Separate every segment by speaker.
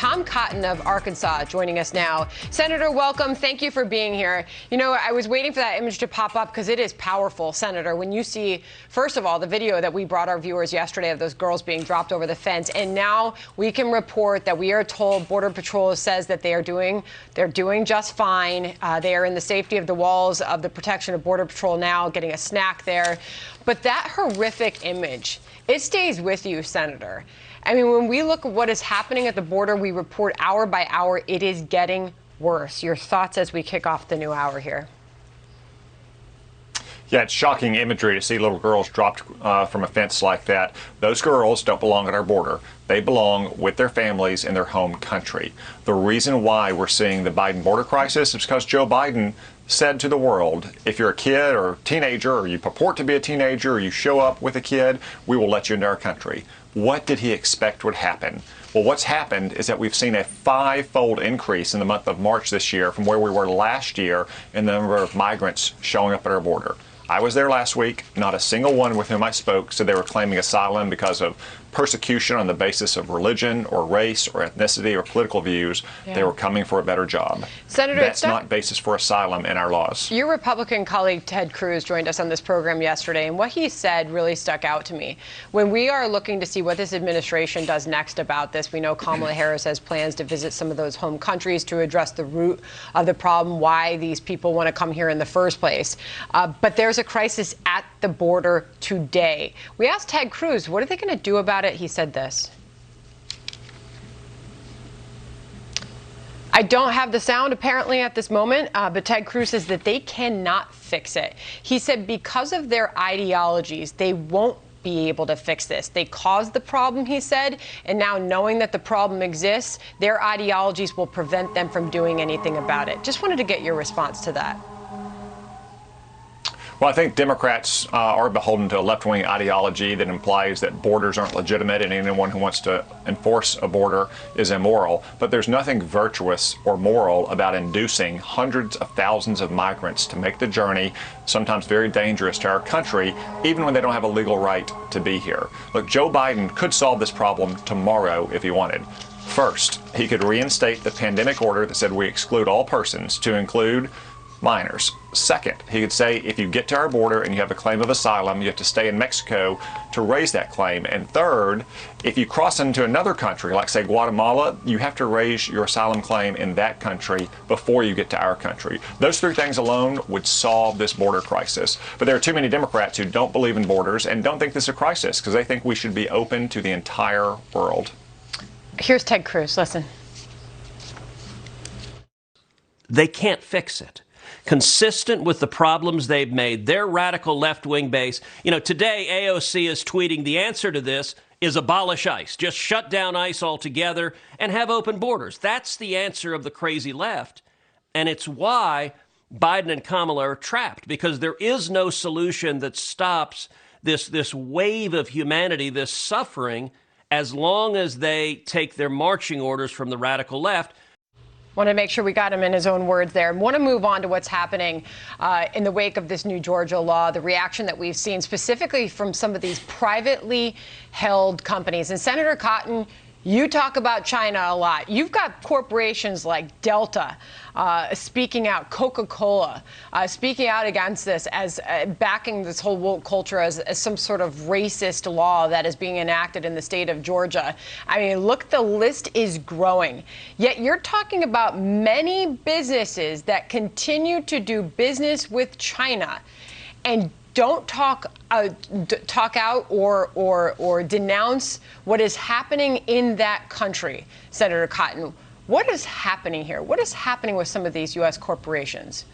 Speaker 1: Tom Cotton of Arkansas joining us now. Senator, welcome. Thank you for being here. You know, I was waiting for that image to pop up because it is powerful, Senator, when you see, first of all, the video that we brought our viewers yesterday of those girls being dropped over the fence. And now we can report that we are told Border Patrol says that they're doing just fine. They are in the safety of the walls of the protection of Border Patrol now, getting a snack there. But that horrific image, it stays with you, Senator. I mean, when we look at what is happening at the border, we report hour by hour, it is getting worse. Your thoughts as we kick off the new hour here?
Speaker 2: Yeah, it's shocking imagery to see little girls dropped from a fence like that. Those girls don't belong at our border. They belong with their families in their home country. The reason why we're seeing the Biden border crisis is because Joe Biden said to the world, if you're a kid or teenager, or you purport to be a teenager, or you show up with a kid, we will let you into our country. What did he expect would happen? Well, what's happened is that we've seen a 5-fold increase in the month of March this year from where we were last year in the number of migrants showing up at our border. I was there last week. Not a single one with whom I spoke said they were claiming asylum because of persecution on the basis of religion or race or ethnicity or political views. Yeah. They were coming for a better job.
Speaker 1: Senator,
Speaker 2: that's not basis for asylum in our laws.
Speaker 1: Your Republican colleague Ted Cruz joined us on this program yesterday, and what he said really stuck out to me. When we are looking to see what this administration does next about this, we know Kamala Harris has plans to visit some of those home countries to address the root of the problem, why these people want to come here in the first place. But there's a crisis at the border today. We asked Ted Cruz, what are they going to do about it? He said this. I don't have the sound apparently at this moment, but Ted Cruz says that they cannot fix it. He said because of their ideologies, they won't be able to fix this. They caused the problem, he said, and now knowing that the problem exists, their ideologies will prevent them from doing anything about it. Just wanted to get your response to that.
Speaker 2: Well, I think Democrats are beholden to a left-wing ideology that implies that borders aren't legitimate and anyone who wants to enforce a border is immoral. But there's nothing virtuous or moral about inducing hundreds of thousands of migrants to make the journey, sometimes very dangerous to our country, even when they don't have a legal right to be here. Look, Joe Biden could solve this problem tomorrow if he wanted. First, he could reinstate the pandemic order that said we exclude all persons, to include minors. Second, he could say if you get to our border and you have a claim of asylum, you have to stay in Mexico to raise that claim. And third, if you cross into another country, like say Guatemala, you have to raise your asylum claim in that country before you get to our country. Those three things alone would solve this border crisis. But there are too many Democrats who don't believe in borders and don't think this is a crisis because they think we should be open to the entire world.
Speaker 1: Here's Ted Cruz. Listen.
Speaker 3: They can't fix it. Consistent with the problems they've made, their radical left-wing base. You know, today AOC is tweeting the answer to this is abolish ICE. Just shut down ICE altogether and have open borders. That's the answer of the crazy left. And it's why Biden and Kamala are trapped, because there is no solution that stops this wave of humanity, this suffering, as long as they take their marching orders from the radical left.
Speaker 1: Want to make sure we got him in his own words there. Want to move on to what's happening in the wake of this new Georgia law, the reaction that we've seen specifically from some of these privately held companies. And Senator Cotton, you talk about China a lot. You've got corporations like Delta speaking out, Coca-Cola speaking out against this as backing this whole woke culture as some sort of racist law that is being enacted in the state of Georgia. I mean, look, the list is growing. Yet you're talking about many businesses that continue to do business with China and don't talk out or denounce what is happening in that country, Senator Cotton. What is happening here? What is happening with some of these U.S. corporations?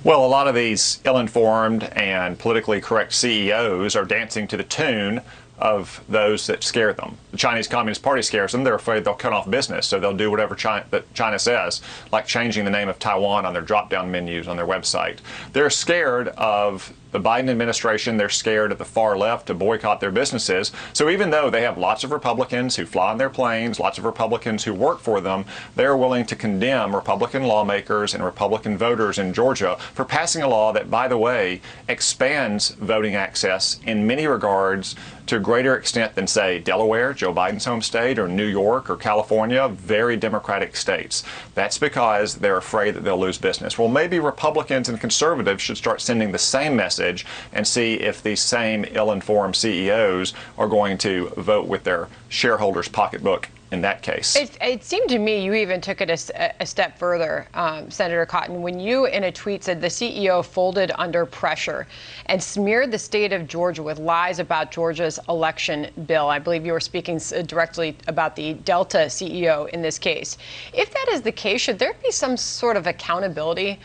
Speaker 2: Well, a lot of these ill-informed and politically correct CEOs are dancing to the tune of those that scare them. The Chinese Communist Party scares them. They're afraid they'll cut off business, so they'll do whatever China says, like changing the name of Taiwan on their drop-down menus on their website. They're scared of the Biden administration, they're scared of the far left to boycott their businesses. So even though they have lots of Republicans who fly on their planes, lots of Republicans who work for them, they're willing to condemn Republican lawmakers and Republican voters in Georgia for passing a law that, by the way, expands voting access in many regards to a greater extent than, say, Delaware, Joe Biden's home state, or New York or California, very Democratic states. That's because they're afraid that they'll lose business. Well, maybe Republicans and conservatives should start sending the same message and see if these same ill-informed CEOs are going to vote with their shareholders' pocketbook in that case.
Speaker 1: It seemed to me you even took it a step further, Senator Cotton, when you in a tweet said the CEO folded under pressure and smeared the state of Georgia with lies about Georgia's election bill. I believe you were speaking directly about the Delta CEO in this case. If that is the case, should there be some sort of accountability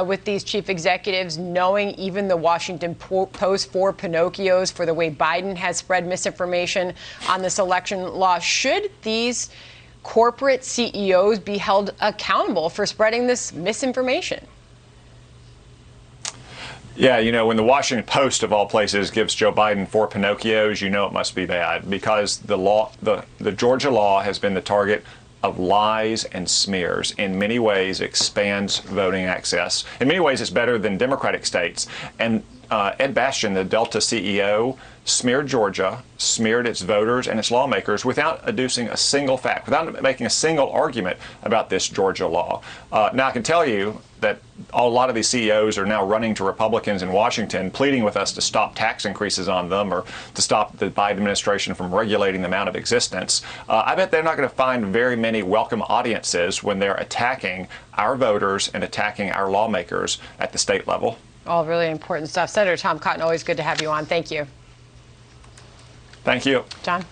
Speaker 1: with these chief executives, knowing even the Washington Post for Pinocchios for the way Biden has spread misinformation on this election law? Should these corporate CEOs be held accountable for spreading this misinformation?
Speaker 2: Yeah, you know, when the Washington Post, of all places, gives Joe Biden 4 Pinocchios, you know it must be bad, because the Georgia law has been the target of lies and smears. In many ways, expands voting access. In many ways, it's better than Democratic states. And Ed Bastian, the Delta CEO, smeared Georgia, smeared its voters and its lawmakers without adducing a single fact, without making a single argument about this Georgia law. Now, I can tell you that a lot of these CEOs are now running to Republicans in Washington, pleading with us to stop tax increases on them or to stop the Biden administration from regulating them out of existence. I bet they're not going to find very many welcome audiences when they're attacking our voters and attacking our lawmakers at the state level.
Speaker 1: All really important stuff. Senator Tom Cotton, always good to have you on. Thank you.
Speaker 2: Thank you.
Speaker 1: John?